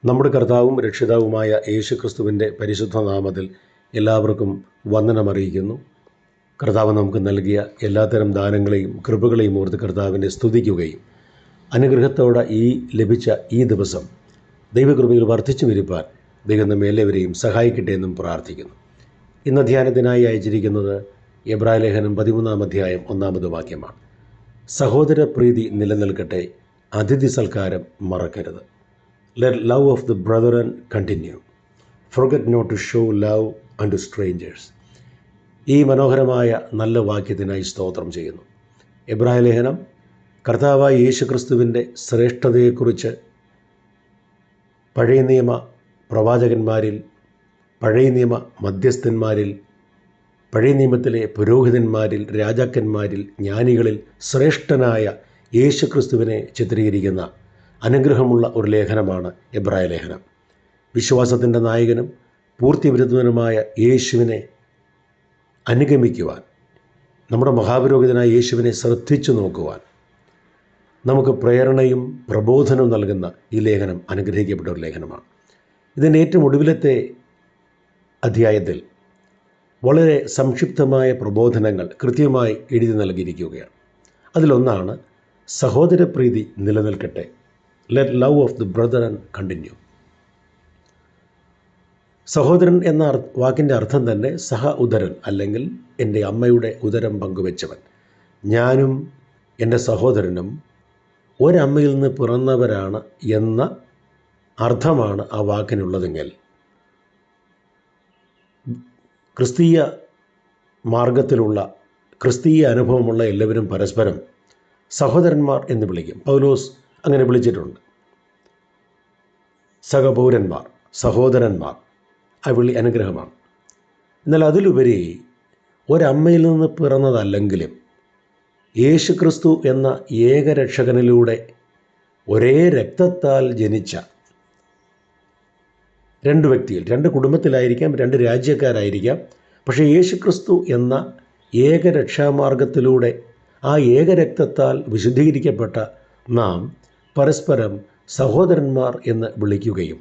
നമ്മുടെ കർത്താവും രക്ഷിതാവുമായ യേശുക്രിസ്തുവിൻ്റെ പരിശുദ്ധ നാമത്തിൽ എല്ലാവർക്കും വന്ദനമറിയിക്കുന്നു. കർത്താവ് നമുക്ക് നൽകിയ എല്ലാത്തരം ദാനങ്ങളെയും കൃപകളെയും ഓർത്ത് കർത്താവിനെ സ്തുതിക്കുകയും അനുഗ്രഹത്തോടെ ലഭിച്ച ഈ ദിവസം ദൈവകൃപയിൽ വർദ്ധിച്ചു വരിപ്പാൻ ദൈവം നമ്മെ എല്ലാവരെയും സഹായിക്കട്ടെ എന്നും പ്രാർത്ഥിക്കുന്നു. ഇന്ന് ധ്യാനത്തിനായി അയച്ചിരിക്കുന്നത് എബ്രായ ലേഖനം 13-ാം അധ്യായം 1-ാമത് വാക്യമാണ്. സഹോദര പ്രീതി നിലനിൽക്കട്ടെ, അതിഥി സൽക്കാരം മറക്കരുത്. Let love of the brethren continue. Forget not to show love unto strangers. ഈ മനോഹരമായ നല്ല വാക്യത്തിനായി സ്തോത്രം ചെയ്യുന്നു. എബ്രായ ലേഖനം കർത്താവായ യേശുക്രിസ്തുവിൻ്റെ ശ്രേഷ്ഠതയെക്കുറിച്ച് പഴയ നിയമ പ്രവാചകന്മാരിൽ, പഴയ നിയമ മധ്യസ്ഥന്മാരിൽ, പഴയ നിയമത്തിലെ പുരോഹിതന്മാരിൽ, രാജാക്കന്മാരിൽ, ജ്ഞാനികളിൽ ശ്രേഷ്ഠനായ യേശുക്രിസ്തുവിനെ ചിത്രീകരിക്കുന്ന അനുഗ്രഹമുള്ള ഒരു ലേഖനമാണ് എബ്രായ ലേഖനം. വിശ്വാസത്തിൻ്റെ നായകനും പൂർത്തിവരുത്തുവാനുമായ യേശുവിനെ അനുഗമിക്കുവാൻ, നമ്മുടെ മഹാപുരോഹിതനായ യേശുവിനെ ശ്രദ്ധിച്ചു നോക്കുവാൻ നമുക്ക് പ്രേരണയും പ്രബോധനവും നൽകുന്ന ഈ ലേഖനം അനുഗ്രഹിക്കപ്പെട്ട ഒരു ലേഖനമാണ്. ഇതിൻ്റെ ഏറ്റവും ഒടുവിലത്തെ അധ്യായത്തിൽ വളരെ സംക്ഷിപ്തമായ പ്രബോധനങ്ങൾ കൃത്യമായി എഴുതി നൽകിയിരിക്കുകയാണ്. അതിലൊന്നാണ് സഹോദരപ്രീതി നിലനിൽക്കട്ടെ. Let love of the brethren continue. സഹോദരൻ എന്ന വാക്കിൻ്റെ അർത്ഥം തന്നെ സഹ ഉദരൻ, അല്ലെങ്കിൽ എൻ്റെ അമ്മയുടെ ഉദരം പങ്കുവെച്ചവൻ. ഞാനും എൻ്റെ സഹോദരനും ഒരമ്മയിൽ നിന്ന് പിറന്നവരാണ് എന്ന അർത്ഥമാണ് ആ വാക്കിനുള്ളതെങ്കിൽ, ക്രിസ്തീയ മാർഗത്തിലുള്ള ക്രിസ്തീയ അനുഭവമുള്ള എല്ലാവരും പരസ്പരം സഹോദരന്മാർ എന്ന് വിളിക്കും. പൗലോസ് അങ്ങനെ വിളിച്ചിട്ടുണ്ട്. സഹപൗരന്മാർ, സഹോദരന്മാർ, ആ വിളി അനുഗ്രഹമാണ്. എന്നാൽ അതിലുപരി ഒരമ്മയിൽ നിന്ന് പിറന്നതല്ലെങ്കിലും യേശുക്രിസ്തു എന്ന ഏകരക്ഷകനിലൂടെ ഒരേ രക്തത്താൽ ജനിച്ച രണ്ട് വ്യക്തികൾ, രണ്ട് കുടുംബത്തിലായിരിക്കാം, രണ്ട് രാജ്യക്കാരായിരിക്കാം, പക്ഷേ യേശുക്രിസ്തു എന്ന ഏകരക്ഷാമാർഗത്തിലൂടെ ആ ഏകരക്തത്താൽ വിശുദ്ധീകരിക്കപ്പെട്ട നാം പരസ്പരം സഹോദരന്മാർ എന്ന് വിളിക്കുകയും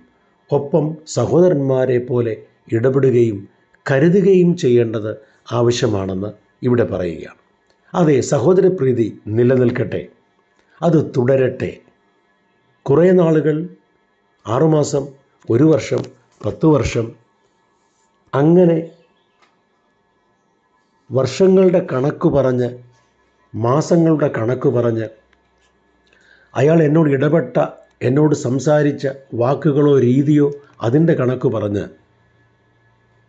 ഒപ്പം സഹോദരന്മാരെ പോലെ ഇടപെടുകയും കരുതുകയും ചെയ്യേണ്ടത് ആവശ്യമാണെന്ന് ഇവിടെ പറയുകയാണ്. അതെ, സഹോദരപ്രീതി നിലനിൽക്കട്ടെ, അത് തുടരട്ടെ. കുറേ നാളുകൾ, 6 മാസം, 1 വർഷം, 10 വർഷം, അങ്ങനെ വർഷങ്ങളുടെ കണക്ക് പറഞ്ഞ്, മാസങ്ങളുടെ കണക്ക് പറഞ്ഞ്, അയാൾ എന്നോട് ഇടപെട്ട, എന്നോട് സംസാരിച്ച വാക്കുകളോ രീതിയോ അതിൻ്റെ കണക്ക് പറഞ്ഞ്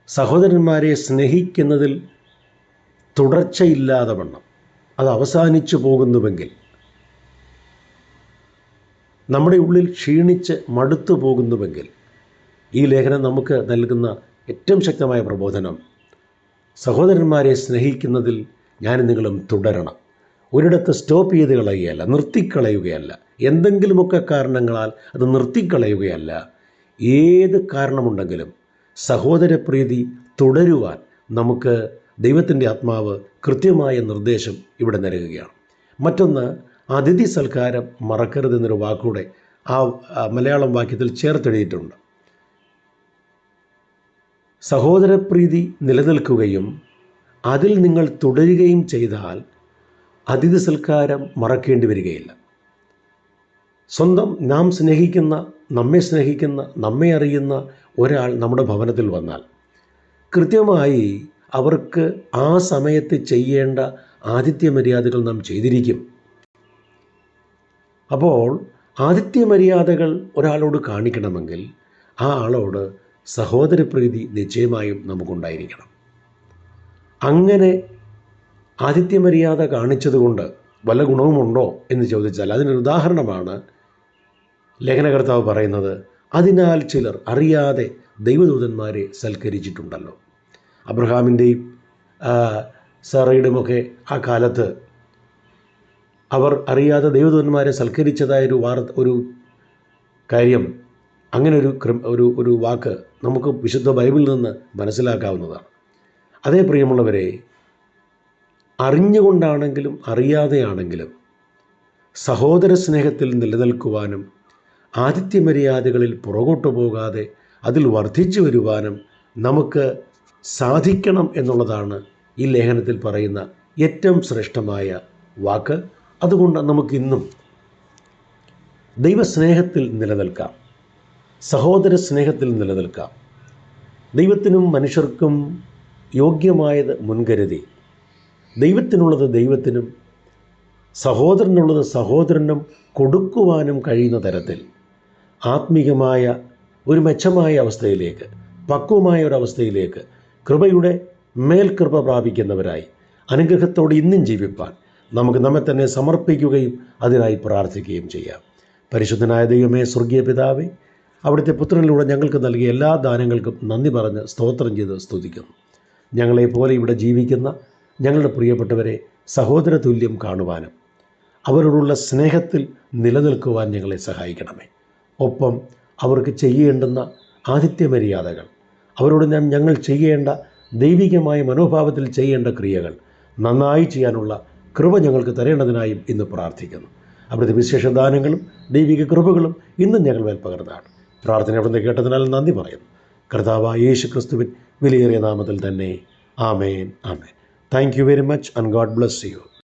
സഹോദരന്മാരെ സ്നേഹിക്കുന്നതിൽ തുടർച്ചയില്ലാതെ വണ്ണം അത് അവസാനിച്ചു പോകുന്നുവെങ്കിൽ, നമ്മുടെ ഉള്ളിൽ ക്ഷീണിച്ച് മടുത്തു പോകുന്നുവെങ്കിൽ, ഈ ലേഖനം നമുക്ക് നൽകുന്ന ഏറ്റവും ശക്തമായ പ്രബോധനം സഹോദരന്മാരെ സ്നേഹിക്കുന്നതിൽ ഞാനും നിങ്ങളും തുടരണം. ഒരിടത്ത് സ്റ്റോപ്പ് ചെയ്ത് കളയുകയല്ല, നിർത്തിക്കളയുകയല്ല, എന്തെങ്കിലുമൊക്കെ കാരണങ്ങളാൽ അത് നിർത്തിക്കളയുകയല്ല. ഏത് കാരണമുണ്ടെങ്കിലും സഹോദരപ്രീതി തുടരുവാൻ നമുക്ക് ദൈവത്തിൻ്റെ ആത്മാവ് കൃത്യമായ നിർദ്ദേശം ഇവിടെ നൽകുകയാണ്. മറ്റൊന്ന്, അതിഥി സൽക്കാരം മറക്കരുതെന്നൊരു വാക്കൂടെ ആ മലയാളം വാക്യത്തിൽ ചേർത്തെഴുതിയിട്ടുണ്ട്. സഹോദരപ്രീതി നിലനിൽക്കുകയും അതിൽ നിങ്ങൾ തുടരുകയും ചെയ്താൽ അതിഥി സൽക്കാരം മറക്കേണ്ടി വരികയില്ല. സ്വന്തം നാം സ്നേഹിക്കുന്ന, നമ്മെ സ്നേഹിക്കുന്ന, നമ്മെ അറിയുന്ന ഒരാൾ നമ്മുടെ ഭവനത്തിൽ വന്നാൽ കൃത്യമായി അവർക്ക് ആ സമയത്ത് ചെയ്യേണ്ട ആതിഥ്യ മര്യാദകൾ നാം ചെയ്തിരിക്കും. അപ്പോൾ ആതിഥ്യ മര്യാദകൾ ഒരാളോട് കാണിക്കണമെങ്കിൽ ആ ആളോട് സഹോദരപ്രീതി നിശ്ചയമായും നമുക്കുണ്ടായിരിക്കണം. അങ്ങനെ ആതിഥ്യമര്യാദ കാണിച്ചതുകൊണ്ട് വല്ല ഗുണവുമുണ്ടോ എന്ന് ചോദിച്ചാൽ അതിനൊരു ഉദാഹരണമാണ് ലേഖനകർത്താവ് പറയുന്നത്. അതിനാൽ ചിലർ അറിയാതെ ദൈവദൂതന്മാരെ സൽക്കരിച്ചിട്ടുണ്ടല്ലോ. അബ്രഹാമിൻ്റെയും സാറയുടെയുമൊക്കെ ആ കാലത്ത് അവർ അറിയാതെ ദൈവദൂതന്മാരെ സൽക്കരിച്ചതായൊരു ഒരു കാര്യം, അങ്ങനെ ഒരു വാക്ക് നമുക്ക് വിശുദ്ധ ബൈബിളിൽ നിന്ന് മനസ്സിലാക്കാവുന്നതാണ്. അതേ പ്രിയമുള്ളവരെ, അറിഞ്ഞുകൊണ്ടാണെങ്കിലും അറിയാതെയാണെങ്കിലും സഹോദര സ്നേഹത്തിൽ നിലനിൽക്കുവാനും ആതിഥ്യമര്യാദകളിൽ പുറകോട്ട് പോകാതെ അതിൽ വർദ്ധിച്ചു വരുവാനും നമുക്ക് സാധിക്കണം എന്നുള്ളതാണ് ഈ ലേഖനത്തിൽ പറയുന്ന ഏറ്റവും ശ്രേഷ്ഠമായ വാക്ക്. അതുകൊണ്ട് നമുക്കിന്നും ദൈവസ്നേഹത്തിൽ നിലനിൽക്കാം, സഹോദര സ്നേഹത്തിൽ നിലനിൽക്കാം. ദൈവത്തിനും മനുഷ്യർക്കും യോഗ്യമായത് മുൻകരുതി, ദൈവത്തിനുള്ളത് ദൈവത്തിനും സഹോദരനുള്ളത് സഹോദരനും കൊടുക്കുവാനും കഴിയുന്ന തരത്തിൽ ആത്മീകമായ ഒരു മെച്ചമായ അവസ്ഥയിലേക്ക്, പക്വമായ ഒരവസ്ഥയിലേക്ക് കൃപയുടെ മേൽകൃപ പ്രാപിക്കുന്നവരായി അനുഗ്രഹത്തോടെ ഇന്നും ജീവിപ്പാൻ നമുക്ക് നമ്മെ തന്നെ സമർപ്പിക്കുകയും അതിനായി പ്രാർത്ഥിക്കുകയും ചെയ്യാം. പരിശുദ്ധനായ ദൈവമേ, സ്വർഗീയ പിതാവേ, അവിടുത്തെ പുത്രനിലൂടെ ഞങ്ങൾക്ക് നൽകിയ എല്ലാ ദാനങ്ങൾക്കും നന്ദി പറഞ്ഞ് സ്തോത്രം ചെയ്ത് സ്തുതിക്കുന്നു. ഞങ്ങളെപ്പോലെ ഇവിടെ ജീവിക്കുന്ന ഞങ്ങളുടെ പ്രിയപ്പെട്ടവരെ സഹോദര തുല്യം കാണുവാനും അവരോടുള്ള സ്നേഹത്തിൽ നിലനിൽക്കുവാൻ ഞങ്ങളെ സഹായിക്കണമേ. ഒപ്പം അവർക്ക് ചെയ്യേണ്ടുന്ന ആതിഥ്യമര്യാദകൾ, അവരോട് ഞങ്ങൾ ചെയ്യേണ്ട ദൈവികമായ മനോഭാവത്തിൽ ചെയ്യേണ്ട ക്രിയകൾ നന്നായി ചെയ്യാനുള്ള കൃപ ഞങ്ങൾക്ക് തരേണ്ടതിനായും ഇന്ന് പ്രാർത്ഥിക്കുന്നു. അവിടുത്തെ വിശേഷദാനങ്ങളും ദൈവിക കൃപകളും ഇന്നും ഞങ്ങൾ മേൽ പകർന്നതാണ്. പ്രാർത്ഥന അവിടുന്ന് കേട്ടതിനാൽ നന്ദി പറയുന്നു. കർത്താവായ യേശു ക്രിസ്തുവിൻ വിലയേറിയ നാമത്തിൽ തന്നെ. ആമേൻ, ആമേൻ. Thank you very much and God bless U.